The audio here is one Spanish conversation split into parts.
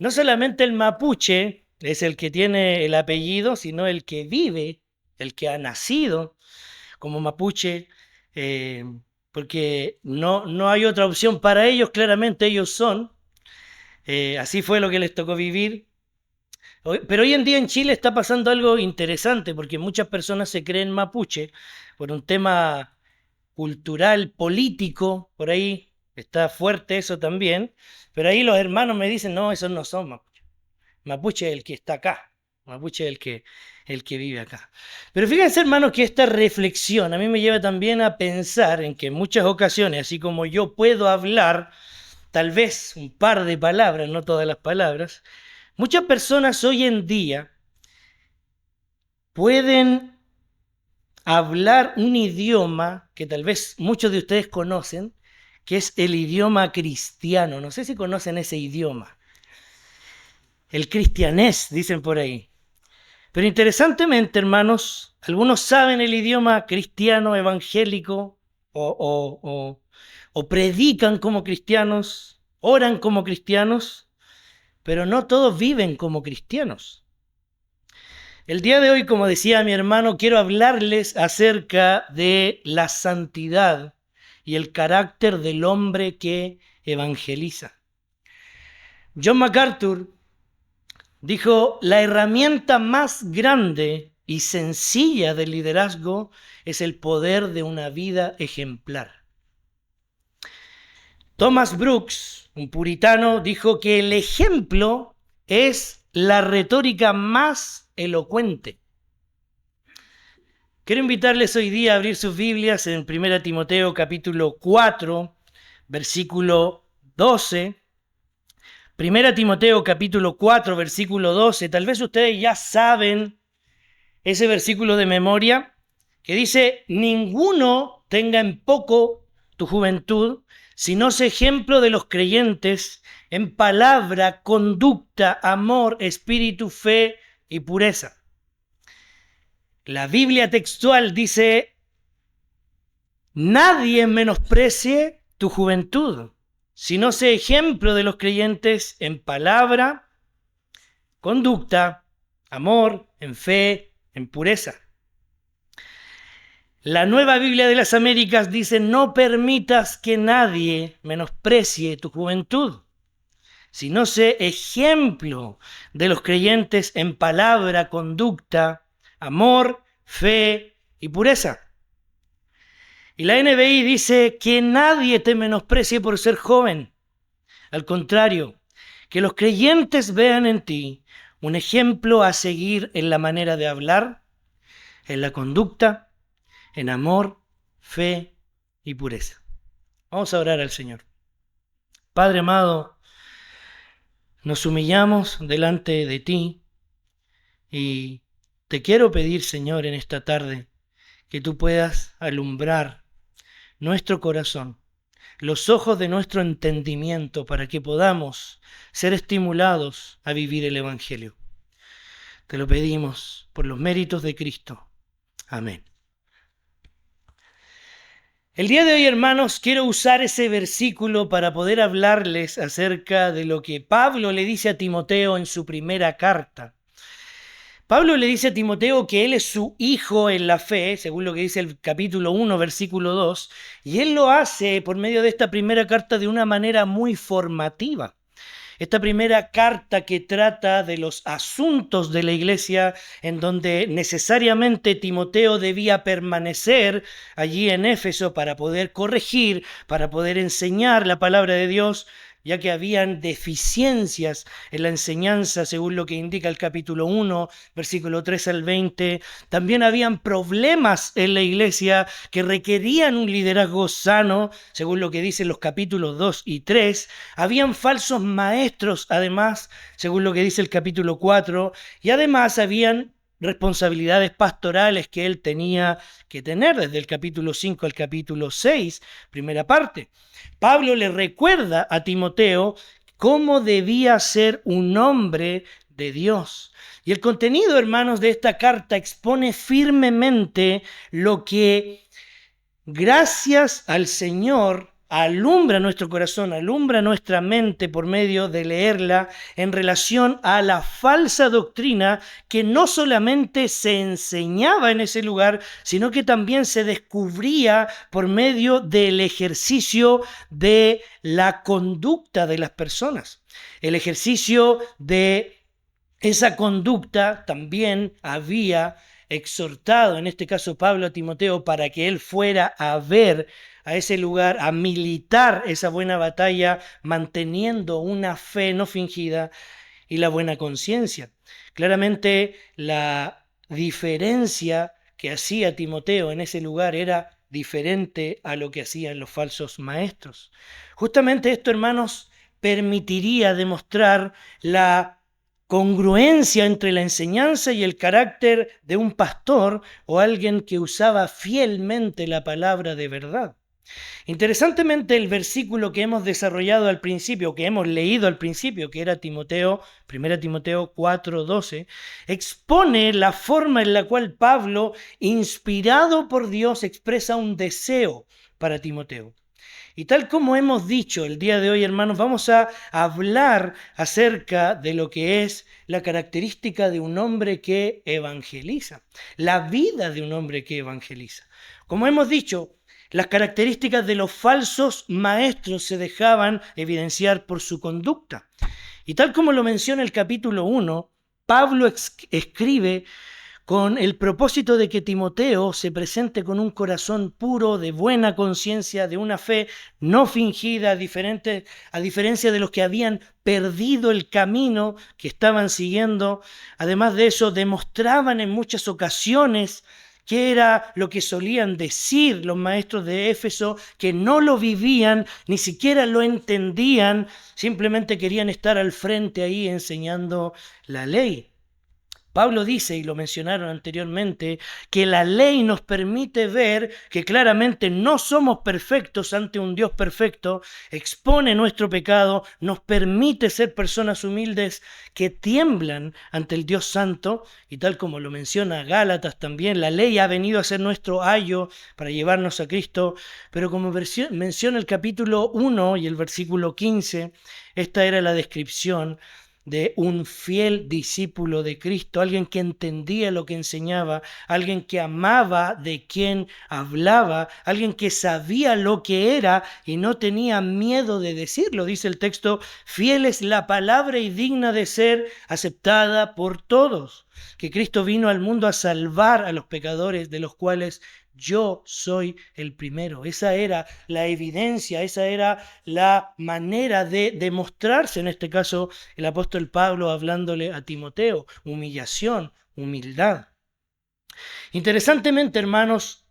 No solamente el mapuche es el que tiene el apellido, sino el que vive, el que ha nacido como mapuche, eh, porque no hay otra opción para ellos, claramente ellos son. Así fue lo que les tocó vivir. Pero hoy en día en Chile está pasando algo interesante, porque muchas personas se creen mapuche por un tema cultural, político, por ahí está fuerte eso también, pero ahí los hermanos me dicen, no, esos no son mapuche. Mapuche es el que está acá, mapuche es el que vive acá. Pero fíjense, hermanos, que esta reflexión a mí me lleva también a pensar en que en muchas ocasiones, así como yo puedo hablar tal vez un par de palabras, no todas las palabras, muchas personas hoy en día pueden hablar un idioma que tal vez muchos de ustedes conocen, que es el idioma cristiano. No sé si conocen ese idioma. El cristianés, dicen por ahí. Pero interesantemente, hermanos, algunos saben el idioma cristiano evangélico o predican como cristianos, oran como cristianos, pero no todos viven como cristianos. El día de hoy, como decía mi hermano, quiero hablarles acerca de la santidad y el carácter del hombre que evangeliza. John MacArthur dijo, la herramienta más grande y sencilla del liderazgo es el poder de una vida ejemplar. Thomas Brooks, un puritano, dijo que el ejemplo es la retórica más elocuente. Quiero invitarles hoy día a abrir sus Biblias en 1 Timoteo capítulo 4, versículo 12. 1 Timoteo capítulo 4, versículo 12. Tal vez ustedes ya saben ese versículo de memoria que dice, ninguno tenga en poco tu juventud, sino sé ejemplo de los creyentes en palabra, conducta, amor, espíritu, fe y pureza. La Biblia textual dice, nadie menosprecie tu juventud, sino sé ejemplo de los creyentes en palabra, conducta, amor, en fe, en pureza. La Nueva Biblia de las Américas dice, no permitas que nadie menosprecie tu juventud, sino sé ejemplo de los creyentes en palabra, conducta, amor, fe y pureza. Y la NBI dice que nadie te menosprecie por ser joven. Al contrario, que los creyentes vean en ti un ejemplo a seguir en la manera de hablar, en la conducta, en amor, fe y pureza. Vamos a orar al Señor. Padre amado, nos humillamos delante de ti y te quiero pedir, Señor, en esta tarde, que tú puedas alumbrar nuestro corazón, los ojos de nuestro entendimiento para que podamos ser estimulados a vivir el Evangelio. Te lo pedimos por los méritos de Cristo. Amén. El día de hoy, hermanos, quiero usar ese versículo para poder hablarles acerca de lo que Pablo le dice a Timoteo en su primera carta. Pablo le dice a Timoteo que él es su hijo en la fe, según lo que dice el capítulo 1, versículo 2, y él lo hace por medio de esta primera carta de una manera muy formativa. Esta primera carta que trata de los asuntos de la iglesia, en donde necesariamente Timoteo debía permanecer allí en Éfeso para poder corregir, para poder enseñar la palabra de Dios, ya que habían deficiencias en la enseñanza, según lo que indica el capítulo 1, versículo 3 al 20. También habían problemas en la iglesia que requerían un liderazgo sano, según lo que dicen los capítulos 2 y 3. Habían falsos maestros, además, según lo que dice el capítulo 4, y además habían responsabilidades pastorales que él tenía que tener desde el capítulo 5 al capítulo 6, primera parte. Pablo le recuerda a Timoteo cómo debía ser un hombre de Dios. Y el contenido, hermanos, de esta carta expone firmemente lo que, gracias al Señor, alumbra nuestro corazón, alumbra nuestra mente por medio de leerla en relación a la falsa doctrina que no solamente se enseñaba en ese lugar, sino que también se descubría por medio del ejercicio de la conducta de las personas. El ejercicio de esa conducta también había exhortado, en este caso Pablo, a Timoteo para que él fuera a ver a ese lugar, a militar esa buena batalla, manteniendo una fe no fingida y la buena conciencia. Claramente la diferencia que hacía Timoteo en ese lugar era diferente a lo que hacían los falsos maestros. Justamente esto, hermanos, permitiría demostrar la congruencia entre la enseñanza y el carácter de un pastor o alguien que usaba fielmente la palabra de verdad. Interesantemente, el versículo que hemos desarrollado al principio, que hemos leído al principio, que era Timoteo, 1 Timoteo 4:12, expone la forma en la cual Pablo, inspirado por Dios, expresa un deseo para Timoteo. Y tal como hemos dicho el día de hoy, hermanos, vamos a hablar acerca de lo que es la característica de un hombre que evangeliza, la vida de un hombre que evangeliza. Como hemos dicho, las características de los falsos maestros se dejaban evidenciar por su conducta. Y tal como lo menciona el capítulo 1, Pablo escribe con el propósito de que Timoteo se presente con un corazón puro, de buena conciencia, de una fe no fingida, a diferencia de los que habían perdido el camino que estaban siguiendo. Además de eso, demostraban en muchas ocasiones qué era lo que solían decir los maestros de Éfeso, que no lo vivían, ni siquiera lo entendían, simplemente querían estar al frente ahí enseñando la ley. Pablo dice, y lo mencionaron anteriormente, que la ley nos permite ver que claramente no somos perfectos ante un Dios perfecto, expone nuestro pecado, nos permite ser personas humildes que tiemblan ante el Dios santo, y tal como lo menciona Gálatas también, la ley ha venido a ser nuestro ayo para llevarnos a Cristo, pero como menciona el capítulo 1 y el versículo 15, esta era la descripción de un fiel discípulo de Cristo, alguien que entendía lo que enseñaba, alguien que amaba de quien hablaba, alguien que sabía lo que era y no tenía miedo de decirlo. Dice el texto, fiel es la palabra y digna de ser aceptada por todos, que Cristo vino al mundo a salvar a los pecadores, de los cuales yo soy el primero. Esa era la evidencia, esa era la manera de demostrarse, en este caso el apóstol Pablo hablándole a Timoteo, humillación, humildad. Interesantemente, hermanos,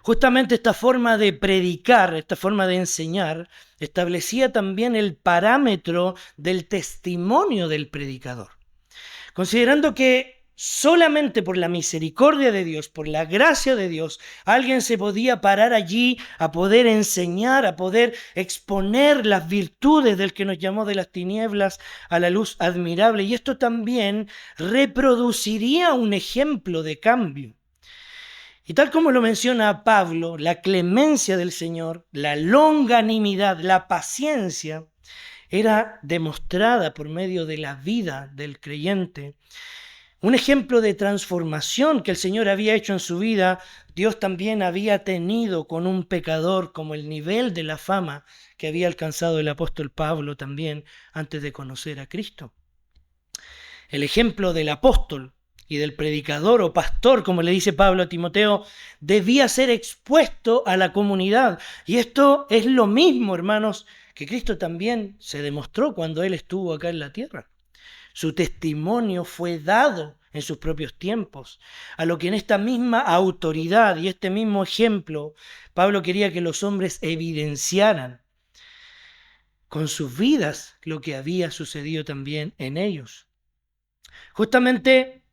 justamente esta forma de predicar, esta forma de enseñar, establecía también el parámetro del testimonio del predicador. Considerando que solamente por la misericordia de Dios, por la gracia de Dios, alguien se podía parar allí a poder enseñar, a poder exponer las virtudes del que nos llamó de las tinieblas a la luz admirable. Y esto también reproduciría un ejemplo de cambio. Y tal como lo menciona Pablo, la clemencia del Señor, la longanimidad, la paciencia, era demostrada por medio de la vida del creyente. Un ejemplo de transformación que el Señor había hecho en su vida, Dios también había tenido con un pecador, como el nivel de la fama que había alcanzado el apóstol Pablo también antes de conocer a Cristo. El ejemplo del apóstol y del predicador o pastor, como le dice Pablo a Timoteo, debía ser expuesto a la comunidad. Y esto es lo mismo, hermanos, que Cristo también se demostró cuando Él estuvo acá en la tierra. Su testimonio fue dado en sus propios tiempos, a lo que en esta misma autoridad y este mismo ejemplo, Pablo quería que los hombres evidenciaran con sus vidas lo que había sucedido también en ellos. Justamente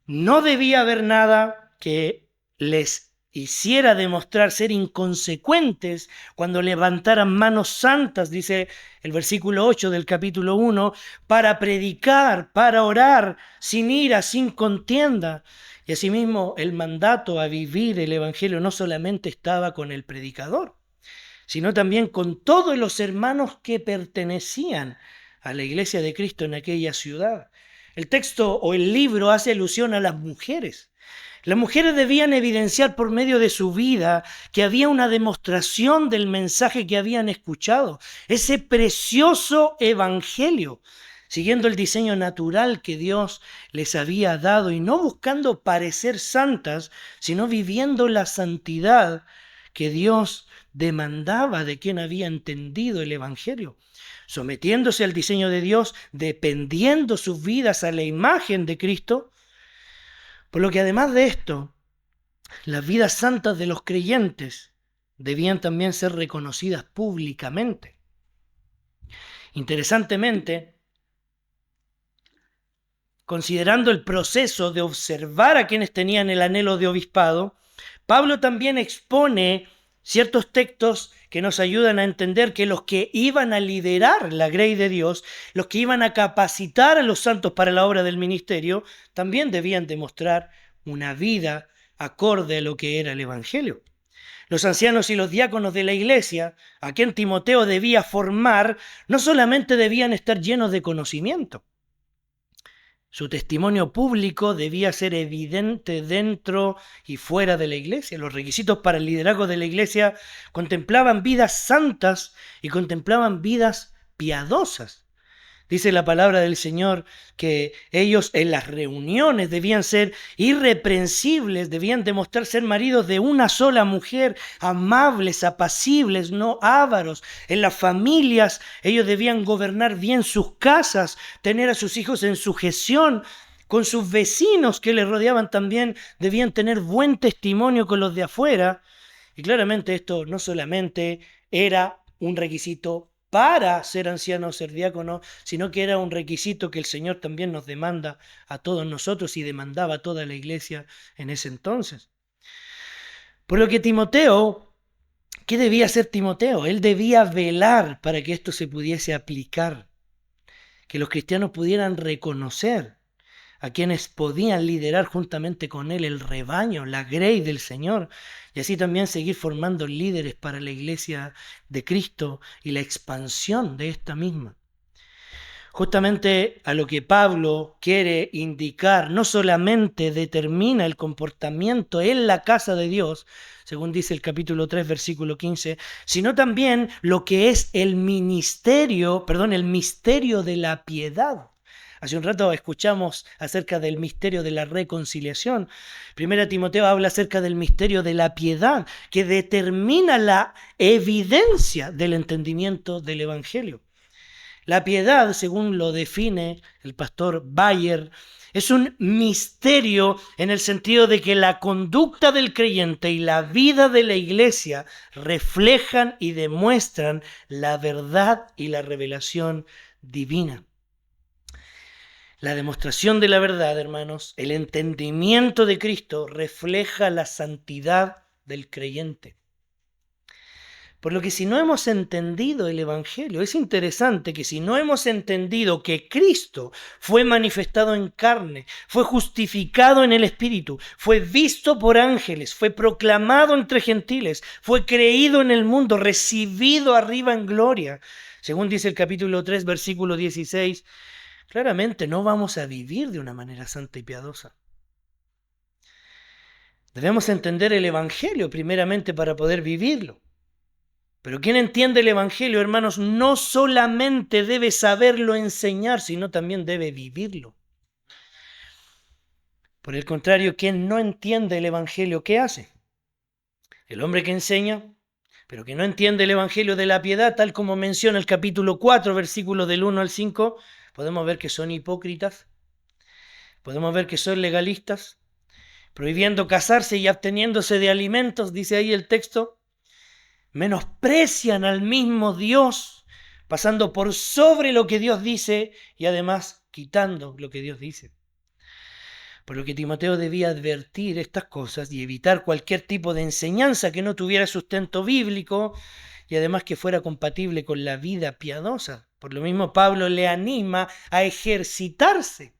no debía haber nada que les hiciera demostrar ser inconsecuentes cuando levantaran manos santas, dice el versículo 8 del capítulo 1, para predicar, para orar, sin ira, sin contienda. Y asimismo el mandato a vivir el evangelio no solamente estaba con el predicador, sino también con todos los hermanos que pertenecían a la iglesia de Cristo en aquella ciudad. El texto o el libro hace alusión a las mujeres. Las mujeres debían evidenciar por medio de su vida que había una demostración del mensaje que habían escuchado, ese precioso evangelio, siguiendo el diseño natural que Dios les había dado y no buscando parecer santas, sino viviendo la santidad que Dios demandaba de quien había entendido el evangelio, sometiéndose al diseño de Dios, dependiendo sus vidas a la imagen de Cristo. Por lo que además de esto, las vidas santas de los creyentes debían también ser reconocidas públicamente. Interesantemente, considerando el proceso de observar a quienes tenían el anhelo de obispado, Pablo también expone ciertos textos que nos ayudan a entender que los que iban a liderar la grey de Dios, los que iban a capacitar a los santos para la obra del ministerio, también debían demostrar una vida acorde a lo que era el Evangelio. Los ancianos y los diáconos de la iglesia, a quien Timoteo debía formar, no solamente debían estar llenos de conocimiento. Su testimonio público debía ser evidente dentro y fuera de la iglesia. Los requisitos para el liderazgo de la iglesia contemplaban vidas santas y contemplaban vidas piadosas. Dice la palabra del Señor que ellos en las reuniones debían ser irreprensibles, debían demostrar ser maridos de una sola mujer, amables, apacibles, no ávaros. En las familias ellos debían gobernar bien sus casas, tener a sus hijos en sujeción. Con sus vecinos que les rodeaban también debían tener buen testimonio con los de afuera. Y claramente esto no solamente era un requisito para ser anciano o ser diácono, sino que era un requisito que el Señor también nos demanda a todos nosotros y demandaba a toda la iglesia en ese entonces. Por lo que Timoteo, ¿qué debía hacer Timoteo? Él debía velar para que esto se pudiese aplicar, que los cristianos pudieran reconocer a quienes podían liderar juntamente con él el rebaño, la grey del Señor, y así también seguir formando líderes para la iglesia de Cristo y la expansión de esta misma. Justamente a lo que Pablo quiere indicar, no solamente determina el comportamiento en la casa de Dios, según dice el capítulo 3, versículo 15, sino también lo que es el misterio de la piedad. Hace un rato escuchamos acerca del misterio de la reconciliación. Primera Timoteo habla acerca del misterio de la piedad, que determina la evidencia del entendimiento del Evangelio. La piedad, según lo define el pastor Bayer, es un misterio en el sentido de que la conducta del creyente y la vida de la iglesia reflejan y demuestran la verdad y la revelación divina. La demostración de la verdad, hermanos, el entendimiento de Cristo refleja la santidad del creyente. Por lo que si no hemos entendido el Evangelio, es interesante que si no hemos entendido que Cristo fue manifestado en carne, fue justificado en el Espíritu, fue visto por ángeles, fue proclamado entre gentiles, fue creído en el mundo, recibido arriba en gloria, según dice el capítulo 3, versículo 16, claramente no vamos a vivir de una manera santa y piadosa. Debemos entender el Evangelio primeramente para poder vivirlo. Pero quien entiende el Evangelio, hermanos, no solamente debe saberlo enseñar, sino también debe vivirlo. Por el contrario, quien no entiende el Evangelio, ¿qué hace? El hombre que enseña, pero que no entiende el Evangelio de la piedad, tal como menciona el capítulo 4, versículos del 1 al 5, podemos ver que son hipócritas, podemos ver que son legalistas, prohibiendo casarse y absteniéndose de alimentos, dice ahí el texto, menosprecian al mismo Dios, pasando por sobre lo que Dios dice y además quitando lo que Dios dice. Por lo que Timoteo debía advertir estas cosas y evitar cualquier tipo de enseñanza que no tuviera sustento bíblico y además que fuera compatible con la vida piadosa. Por lo mismo, Pablo le anima a ejercitarse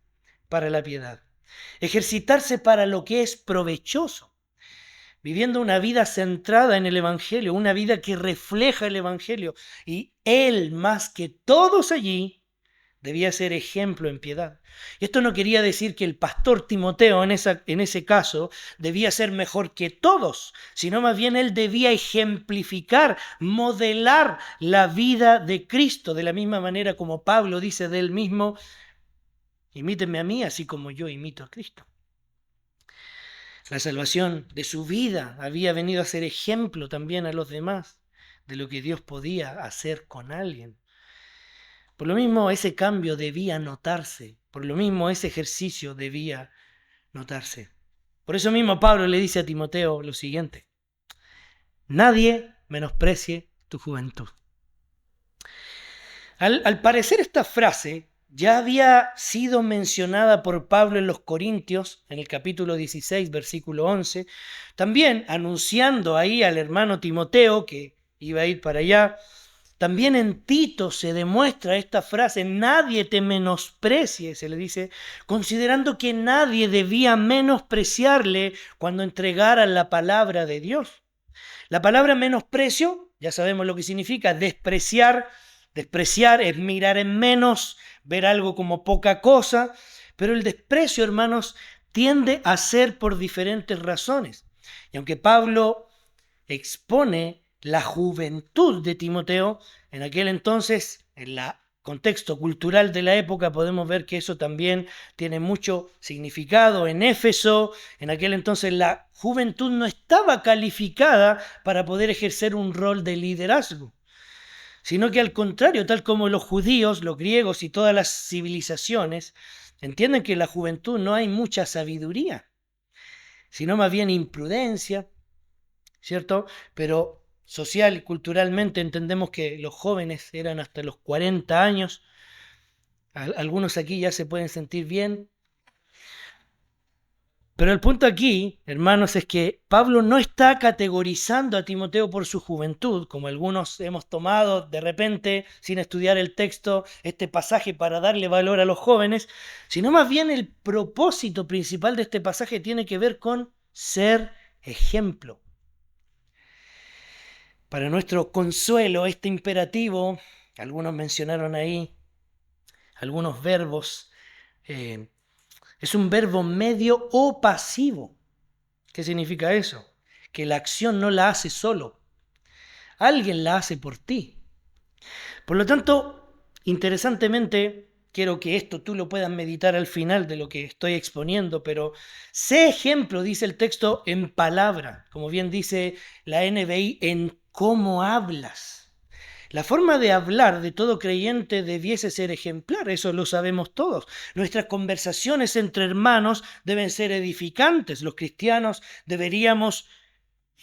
para la piedad, ejercitarse para lo que es provechoso. viviendo una vida centrada en el Evangelio, una vida que refleja el Evangelio. Y él, más que todos allí, debía ser ejemplo en piedad. Y esto no quería decir que el pastor Timoteo en ese caso debía ser mejor que todos, sino más bien él debía ejemplificar, modelar la vida de Cristo, de la misma manera como Pablo dice de él mismo: imítenme a mí así como yo imito a Cristo. La salvación de su vida había venido a ser ejemplo también a los demás de lo que Dios podía hacer con alguien. Por lo mismo, ese cambio debía notarse. Por lo mismo, ese ejercicio debía notarse. Por eso mismo Pablo le dice a Timoteo lo siguiente: nadie menosprecie tu juventud. Al parecer, esta frase ya había sido mencionada por Pablo en los Corintios, en el capítulo 16, versículo 11, también anunciando ahí al hermano Timoteo que iba a ir para allá. También en Tito se demuestra esta frase: nadie te menosprecie, se le dice, considerando que nadie debía menospreciarle cuando entregara la palabra de Dios. La palabra menosprecio, ya sabemos lo que significa: despreciar. Despreciar es mirar en menos, ver algo como poca cosa, pero el desprecio, hermanos, tiende a ser por diferentes razones. Y aunque Pablo expone la juventud de Timoteo, en aquel entonces, en el contexto cultural de la época, podemos ver que eso también tiene mucho significado. En Éfeso, en aquel entonces, la juventud no estaba calificada para poder ejercer un rol de liderazgo, sino que al contrario, tal como los judíos, los griegos y todas las civilizaciones entienden que en la juventud no hay mucha sabiduría, sino más bien imprudencia, ¿cierto? Pero social y culturalmente entendemos que los jóvenes eran hasta los 40 años. Algunos aquí ya se pueden sentir bien. Pero el punto aquí, hermanos, es que Pablo no está categorizando a Timoteo por su juventud, como algunos hemos tomado de repente, sin estudiar el texto, este pasaje para darle valor a los jóvenes, sino más bien el propósito principal de este pasaje tiene que ver con ser ejemplo. Para nuestro consuelo, este imperativo, algunos mencionaron ahí algunos verbos, es un verbo medio o pasivo. ¿Qué significa eso? Que la acción no la hace solo, alguien la hace por ti. Por lo tanto, interesantemente, quiero que esto tú lo puedas meditar al final de lo que estoy exponiendo, pero sé ejemplo, dice el texto, en palabra, como bien dice la NBI, en cómo hablas. La forma de hablar de todo creyente debiese ser ejemplar, eso lo sabemos todos. Nuestras conversaciones entre hermanos deben ser edificantes. Los cristianos deberíamos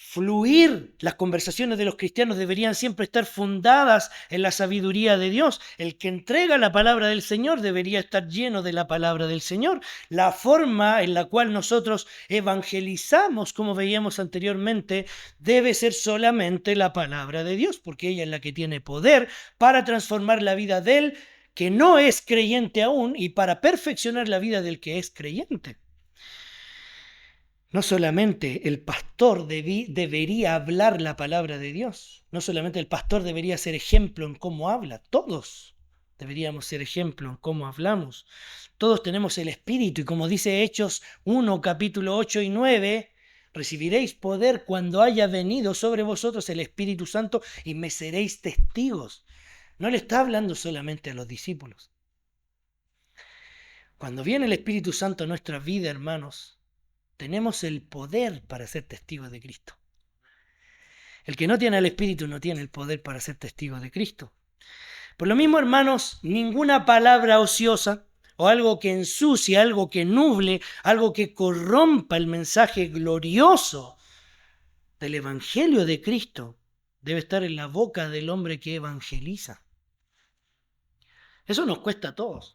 fluir, las conversaciones de los cristianos deberían siempre estar fundadas en la sabiduría de Dios. El que entrega la palabra del Señor debería estar lleno de la palabra del Señor. La forma en la cual nosotros evangelizamos, como veíamos anteriormente, debe ser solamente la palabra de Dios, porque ella es la que tiene poder para transformar la vida del que no es creyente aún y para perfeccionar la vida del que es creyente. No solamente el pastor debería hablar la palabra de Dios, no solamente el pastor debería ser ejemplo en cómo habla, todos deberíamos ser ejemplo en cómo hablamos. Todos tenemos el Espíritu y como dice Hechos 1, capítulo 8 y 9, recibiréis poder cuando haya venido sobre vosotros el Espíritu Santo y me seréis testigos. No le está hablando solamente a los discípulos. Cuando viene el Espíritu Santo a nuestra vida, hermanos, tenemos el poder para ser testigos de Cristo. El que no tiene al Espíritu no tiene el poder para ser testigo de Cristo. Por lo mismo, hermanos, ninguna palabra ociosa o algo que ensucie, algo que nuble, algo que corrompa el mensaje glorioso del Evangelio de Cristo debe estar en la boca del hombre que evangeliza. Eso nos cuesta a todos.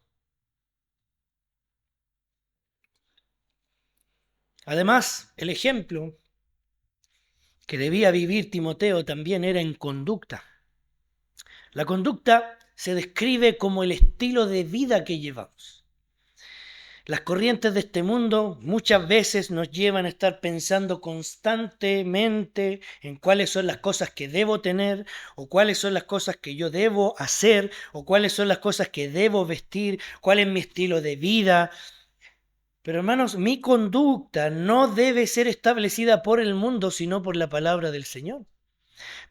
Además, el ejemplo que debía vivir Timoteo también era en conducta. La conducta se describe como el estilo de vida que llevamos. Las corrientes de este mundo muchas veces nos llevan a estar pensando constantemente en cuáles son las cosas que debo tener, o cuáles son las cosas que yo debo hacer, o cuáles son las cosas que debo vestir, cuál es mi estilo de vida. Pero hermanos, mi conducta no debe ser establecida por el mundo, sino por la palabra del Señor.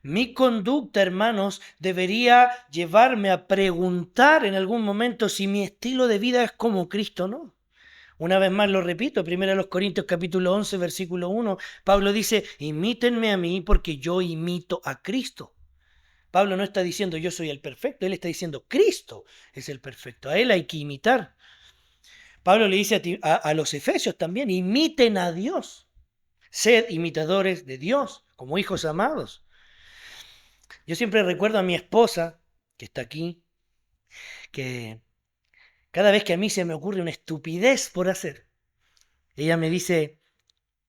Mi conducta, hermanos, debería llevarme a preguntar en algún momento si mi estilo de vida es como Cristo o no. Una vez más lo repito, 1 Corintios capítulo 11, versículo 1, Pablo dice, imítenme a mí porque yo imito a Cristo. Pablo no está diciendo yo soy el perfecto, él está diciendo Cristo es el perfecto, a él hay que imitar. Pablo le dice a los efesios también, imiten a Dios, sed imitadores de Dios como hijos amados. Yo siempre recuerdo a mi esposa, que está aquí, que cada vez que a mí se me ocurre una estupidez por hacer, ella me dice,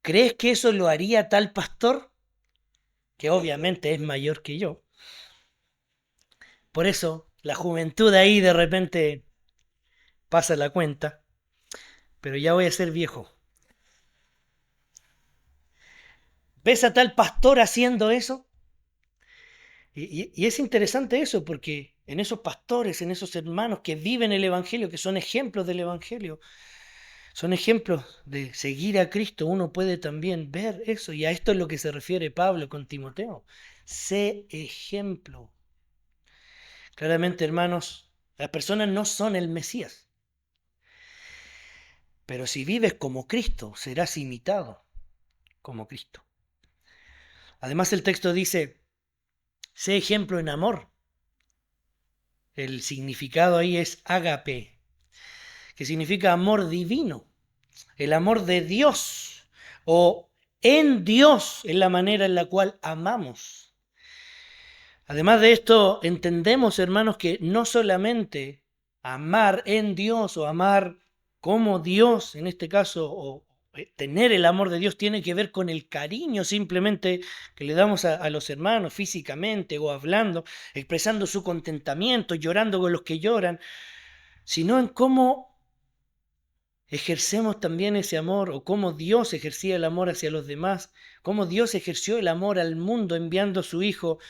¿crees que eso lo haría tal pastor? Que obviamente es mayor que yo. Por eso la juventud ahí de repente pasa la cuenta, pero ya voy a ser viejo. ¿Ves a tal pastor haciendo eso? Y es interesante eso, porque en esos pastores, en esos hermanos que viven el Evangelio, que son ejemplos del Evangelio, son ejemplos de seguir a Cristo, uno puede también ver eso, y a esto es lo que se refiere Pablo con Timoteo. Sé ejemplo. Claramente, hermanos, las personas no son el Mesías, pero si vives como Cristo, serás imitado como Cristo. Además, el texto dice, sé ejemplo en amor. El significado ahí es ágape, que significa amor divino, el amor de Dios, o en Dios es la manera en la cual amamos. Además de esto, entendemos, hermanos, que no solamente amar en Dios o amar como Dios, en este caso, o tener el amor de Dios tiene que ver con el cariño simplemente que le damos a los hermanos físicamente o hablando, expresando su contentamiento, llorando con los que lloran, sino en cómo ejercemos también ese amor, o cómo Dios ejercía el amor hacia los demás, cómo Dios ejerció el amor al mundo enviando a su Hijo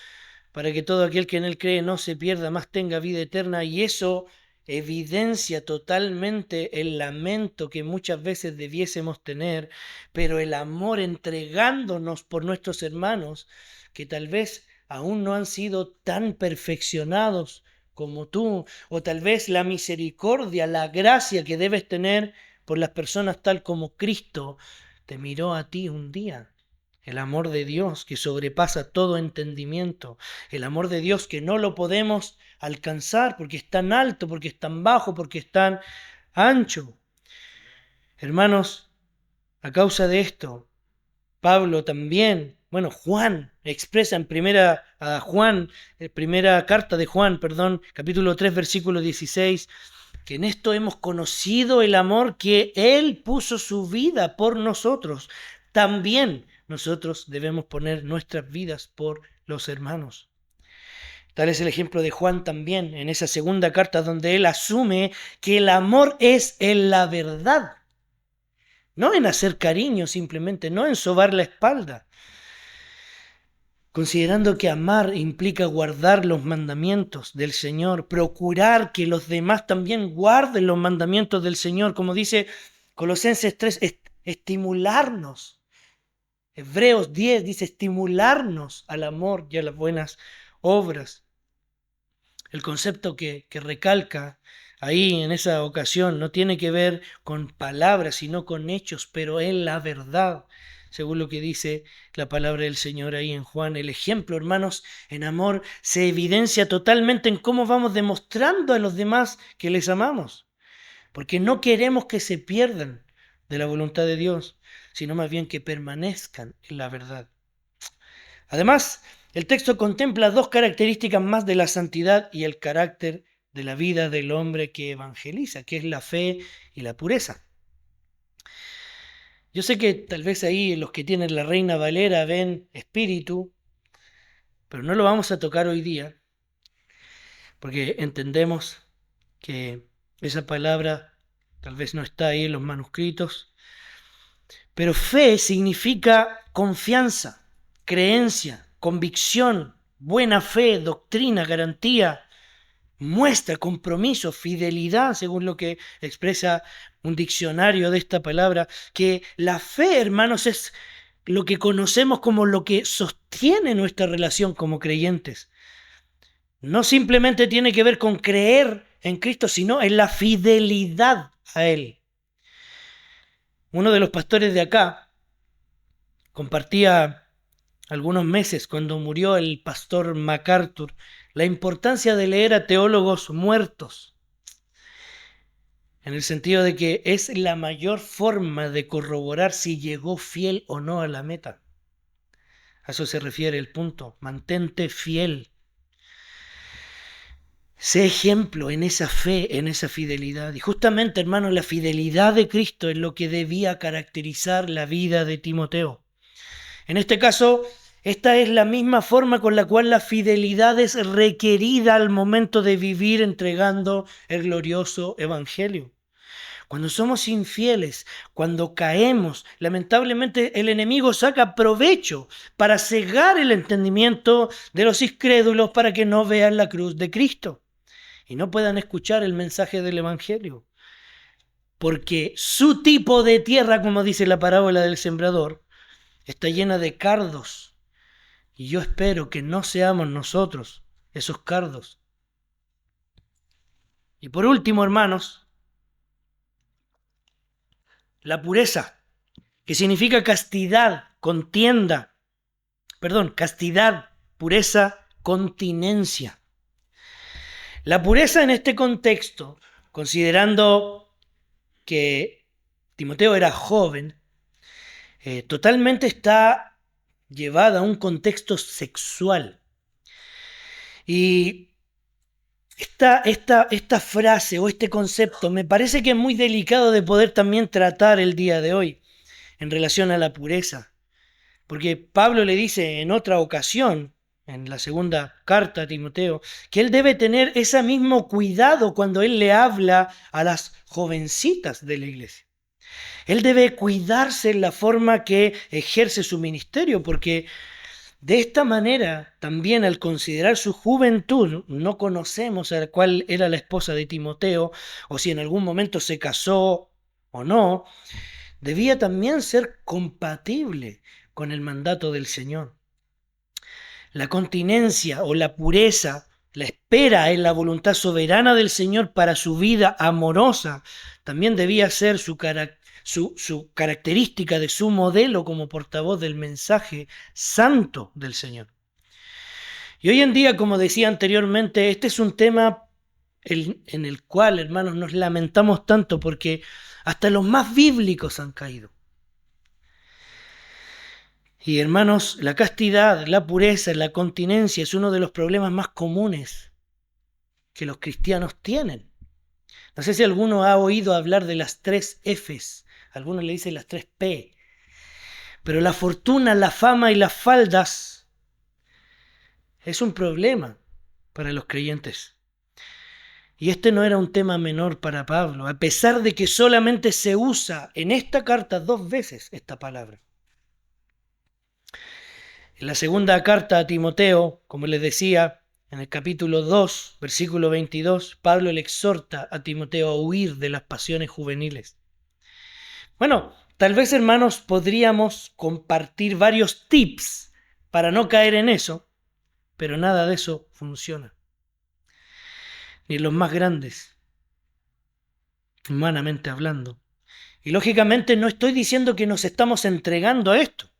para que todo aquel que en él cree no se pierda, más tenga vida eterna. Y eso evidencia totalmente el lamento que muchas veces debiésemos tener, pero el amor entregándonos por nuestros hermanos, que tal vez aún no han sido tan perfeccionados como tú, o tal vez la misericordia, la gracia que debes tener por las personas tal como Cristo te miró a ti un día. El amor de Dios que sobrepasa todo entendimiento. El amor de Dios que no lo podemos alcanzar porque es tan alto, porque es tan bajo, porque es tan ancho. Hermanos, a causa de esto, Pablo también, bueno, Juan expresa en primera carta de Juan, perdón, capítulo 3, versículo 16, que en esto hemos conocido el amor que Él puso su vida por nosotros. También nosotros debemos poner nuestras vidas por los hermanos. Tal es el ejemplo de Juan también en esa segunda carta donde él asume que el amor es en la verdad, no en hacer cariño simplemente, no en sobar la espalda, considerando que amar implica guardar los mandamientos del Señor, procurar que los demás también guarden los mandamientos del Señor, como dice Colosenses 3, estimularnos. Hebreos 10 dice estimularnos al amor y a las buenas obras. El concepto que recalca ahí en esa ocasión no tiene que ver con palabras, sino con hechos, pero en la verdad, según lo que dice la palabra del Señor ahí en Juan. El ejemplo, hermanos, en amor se evidencia totalmente en cómo vamos demostrando a los demás que les amamos, porque no queremos que se pierdan de la voluntad de Dios, sino más bien que permanezcan en la verdad. Además, el texto contempla dos características más de la santidad y el carácter de la vida del hombre que evangeliza, que es la fe y la pureza. Yo sé que tal vez ahí los que tienen la Reina Valera ven espíritu, pero no lo vamos a tocar hoy día, porque entendemos que esa palabra tal vez no está ahí en los manuscritos, pero fe significa confianza, creencia, convicción, buena fe, doctrina, garantía, muestra, compromiso, fidelidad, según lo que expresa un diccionario de esta palabra, que la fe, hermanos, es lo que conocemos como lo que sostiene nuestra relación como creyentes. No simplemente tiene que ver con creer en Cristo, sino en la fidelidad a Él. Uno de los pastores de acá compartía algunos meses, cuando murió el pastor MacArthur, la importancia de leer a teólogos muertos, en el sentido de que es la mayor forma de corroborar si llegó fiel o no a la meta. A eso se refiere el punto. Mantente fiel. Sé ejemplo en esa fe, en esa fidelidad. Y justamente, hermano, la fidelidad de Cristo es lo que debía caracterizar la vida de Timoteo. En este caso, esta es la misma forma con la cual la fidelidad es requerida al momento de vivir entregando el glorioso evangelio. Cuando somos infieles, cuando caemos, lamentablemente el enemigo saca provecho para cegar el entendimiento de los incrédulos para que no vean la cruz de Cristo y no puedan escuchar el mensaje del evangelio. Porque su tipo de tierra, como dice la parábola del sembrador, está llena de cardos. Y yo espero que no seamos nosotros esos cardos. Y por último, hermanos, la pureza, que significa castidad, castidad, pureza, continencia. La pureza en este contexto, considerando que Timoteo era joven, totalmente está llevada a un contexto sexual. Y esta frase o este concepto me parece que es muy delicado de poder también tratar el día de hoy en relación a la pureza. Porque Pablo le dice en otra ocasión, en la segunda carta a Timoteo, que él debe tener ese mismo cuidado cuando él le habla a las jovencitas de la iglesia. Él debe cuidarse en la forma que ejerce su ministerio, porque de esta manera, también al considerar su juventud, no conocemos a cuál era la esposa de Timoteo, o si en algún momento se casó o no, debía también ser compatible con el mandato del Señor. La continencia o la pureza, la espera en la voluntad soberana del Señor para su vida amorosa, también debía ser su característica de su modelo como portavoz del mensaje santo del Señor. Y hoy en día, como decía anteriormente, este es un tema en el cual, hermanos, nos lamentamos tanto porque hasta los más bíblicos han caído. Y hermanos, la castidad, la pureza, la continencia es uno de los problemas más comunes que los cristianos tienen. No sé si alguno ha oído hablar de las 3 Fs, algunos le dicen las 3 P, pero la fortuna, la fama y las faldas es un problema para los creyentes. Y este no era un tema menor para Pablo, a pesar de que solamente se usa en esta carta 2 veces esta palabra. En la segunda carta a Timoteo, como les decía, en el capítulo 2, versículo 22, Pablo le exhorta a Timoteo a huir de las pasiones juveniles. Bueno, tal vez, hermanos, podríamos compartir varios tips para no caer en eso, pero nada de eso funciona. Ni los más grandes, humanamente hablando. Y lógicamente no estoy diciendo que nos estamos entregando a esto,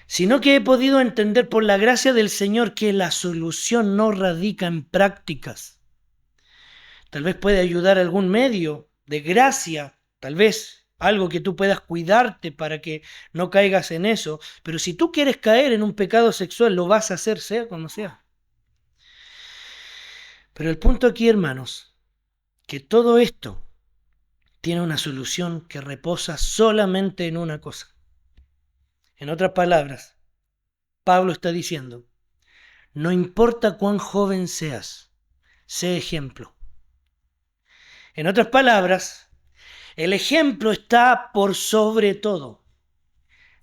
sino que he podido entender por la gracia del Señor que la solución no radica en prácticas. Tal vez puede ayudar algún medio de gracia, tal vez algo que tú puedas cuidarte para que no caigas en eso, pero si tú quieres caer en un pecado sexual, lo vas a hacer sea como sea. Pero el punto aquí, hermanos, que todo esto tiene una solución que reposa solamente en una cosa. En otras palabras, Pablo está diciendo, no importa cuán joven seas, sé ejemplo. En otras palabras, El ejemplo está por sobre todo.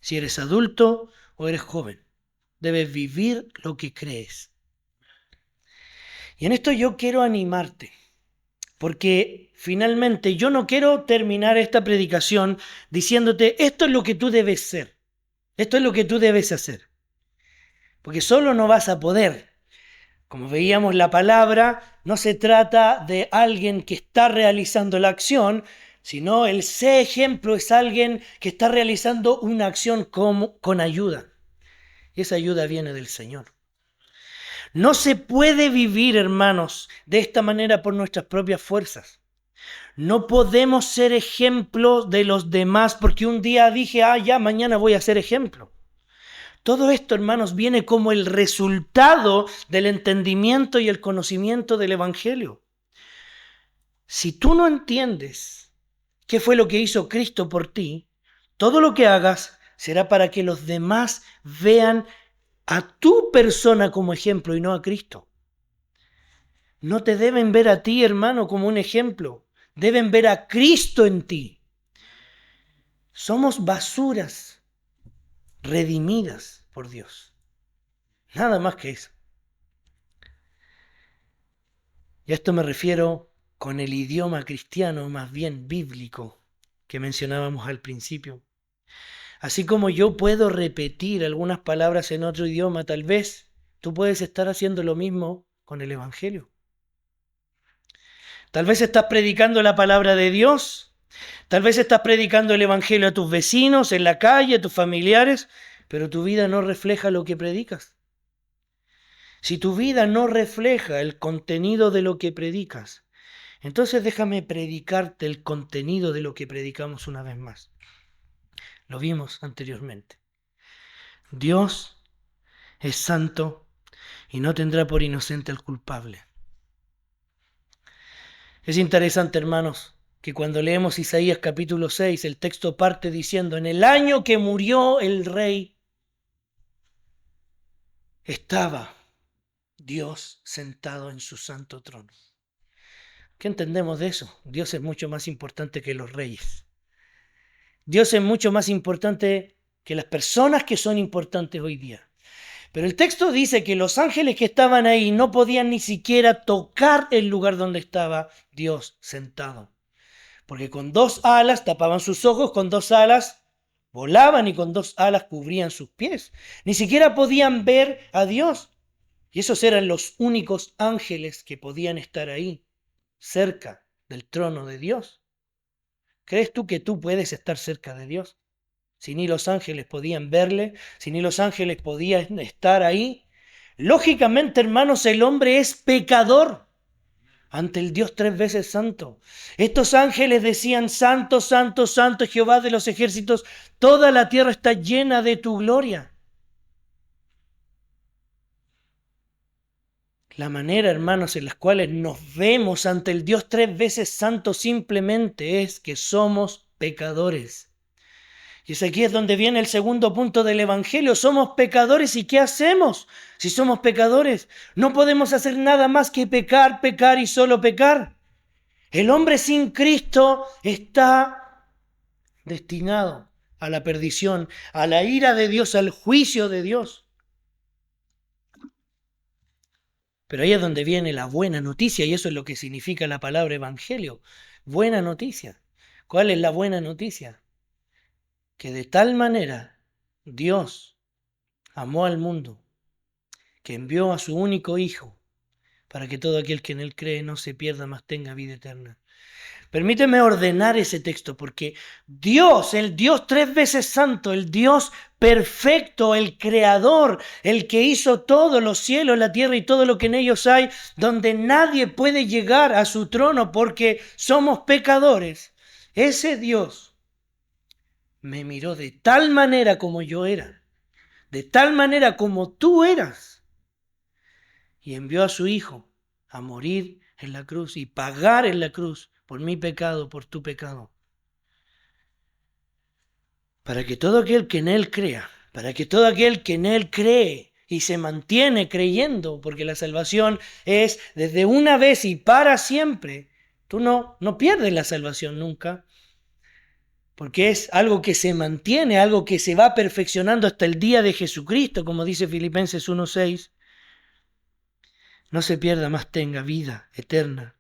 Si eres adulto o eres joven, debes vivir lo que crees. Y en esto yo quiero animarte, porque finalmente yo no quiero terminar esta predicación diciéndote esto es lo que tú debes ser, esto es lo que tú debes hacer, porque solo no vas a poder. Como veíamos la palabra, no se trata de alguien que está realizando la acción, sino el sé ejemplo es alguien que está realizando una acción con ayuda. Y esa ayuda viene del Señor. No se puede vivir, hermanos, de esta manera por nuestras propias fuerzas. No podemos ser ejemplo de los demás porque un día dije, ya, mañana voy a ser ejemplo. Todo esto, hermanos, viene como el resultado del entendimiento y el conocimiento del Evangelio. Si tú no entiendes qué fue lo que hizo Cristo por ti, todo lo que hagas será para que los demás vean a tu persona como ejemplo y no a Cristo. No te deben ver a ti, hermano, como un ejemplo. Deben ver a Cristo en ti. Somos basuras redimidas por Dios. Nada más que eso. Y a esto me refiero con el idioma cristiano, más bien bíblico, que mencionábamos al principio. Así como yo puedo repetir algunas palabras en otro idioma, tal vez tú puedes estar haciendo lo mismo con el Evangelio. Tal vez estás predicando la palabra de Dios, tal vez estás predicando el Evangelio a tus vecinos, en la calle, a tus familiares, pero tu vida no refleja lo que predicas. Si tu vida no refleja el contenido de lo que predicas, entonces déjame predicarte el contenido de lo que predicamos una vez más. Lo vimos anteriormente. Dios es santo y no tendrá por inocente al culpable. Es interesante, hermanos, que cuando leemos Isaías capítulo 6, el texto parte diciendo, en el año que murió el rey, estaba Dios sentado en su santo trono. ¿Qué entendemos de eso? Dios es mucho más importante que los reyes. Dios es mucho más importante que las personas que son importantes hoy día. Pero el texto dice que los ángeles que estaban ahí no podían ni siquiera tocar el lugar donde estaba Dios sentado. Porque con dos alas tapaban sus ojos, con dos alas volaban y con dos alas cubrían sus pies. Ni siquiera podían ver a Dios. Y esos eran los únicos ángeles que podían estar ahí, cerca del trono de Dios. ¿Crees tú que tú puedes estar cerca de Dios? Si ni los ángeles podían verle, si ni los ángeles podían estar ahí. Lógicamente, hermanos, el hombre es pecador ante el Dios tres veces santo. Estos ángeles decían, santo, santo, santo, Jehová de los ejércitos, toda la tierra está llena de tu gloria. La manera, hermanos, en las cuales nos vemos ante el Dios tres veces santo simplemente es que somos pecadores. Y aquí es donde viene el segundo punto del Evangelio. Somos pecadores, ¿y qué hacemos si somos pecadores? No podemos hacer nada más que pecar, pecar y solo pecar. El hombre sin Cristo está destinado a la perdición, a la ira de Dios, al juicio de Dios. Pero ahí es donde viene la buena noticia, y eso es lo que significa la palabra Evangelio. Buena noticia. ¿Cuál es la buena noticia? Que de tal manera Dios amó al mundo, que envió a su único Hijo, para que todo aquel que en Él cree no se pierda, mas tenga vida eterna. Permíteme ordenar ese texto, porque Dios, el Dios tres veces santo, el Dios perfecto, el creador, el que hizo todos los cielos, la tierra y todo lo que en ellos hay, donde nadie puede llegar a su trono porque somos pecadores, ese Dios me miró de tal manera como yo era, de tal manera como tú eras, y envió a su Hijo a morir en la cruz y pagar en la cruz por mi pecado, por tu pecado, para que todo aquel que en Él crea, para que todo aquel que en Él cree y se mantiene creyendo, porque la salvación es desde una vez y para siempre, tú no pierdes la salvación nunca, porque es algo que se mantiene, algo que se va perfeccionando hasta el día de Jesucristo, como dice Filipenses 1:6. No se pierda, más tenga vida eterna.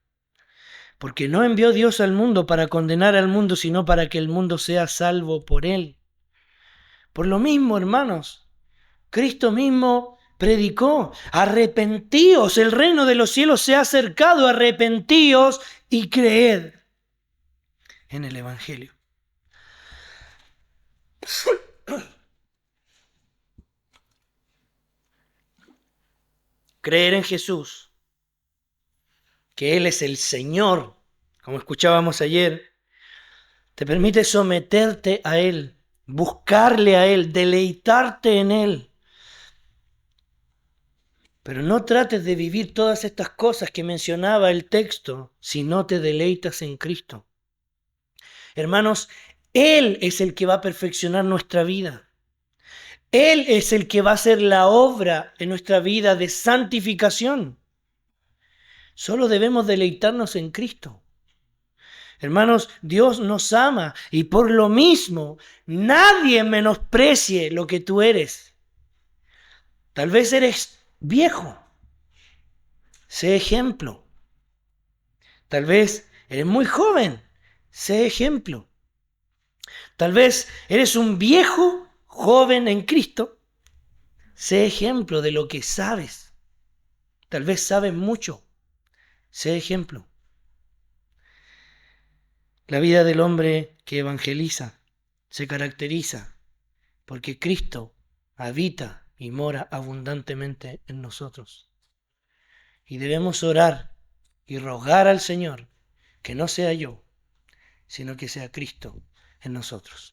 Porque no envió Dios al mundo para condenar al mundo, sino para que el mundo sea salvo por él. Por lo mismo, hermanos, Cristo mismo predicó: arrepentíos, el reino de los cielos se ha acercado, arrepentíos y creed en el Evangelio. Creer en Jesús, que Él es el Señor, como escuchábamos ayer, te permite someterte a Él, buscarle a Él, deleitarte en Él. Pero no trates de vivir todas estas cosas que mencionaba el texto si no te deleitas en Cristo. Hermanos, Él es el que va a perfeccionar nuestra vida. Él es el que va a hacer la obra en nuestra vida de santificación. Solo debemos deleitarnos en Cristo. Hermanos, Dios nos ama y por lo mismo nadie menosprecie lo que tú eres. Tal vez eres viejo. Sé ejemplo. Tal vez eres muy joven. Sé ejemplo. Tal vez eres un viejo joven en Cristo. Sé ejemplo de lo que sabes. Tal vez sabes mucho. Sé ejemplo. La vida del hombre que evangeliza se caracteriza porque Cristo habita y mora abundantemente en nosotros. Y debemos orar y rogar al Señor que no sea yo, sino que sea Cristo en nosotros.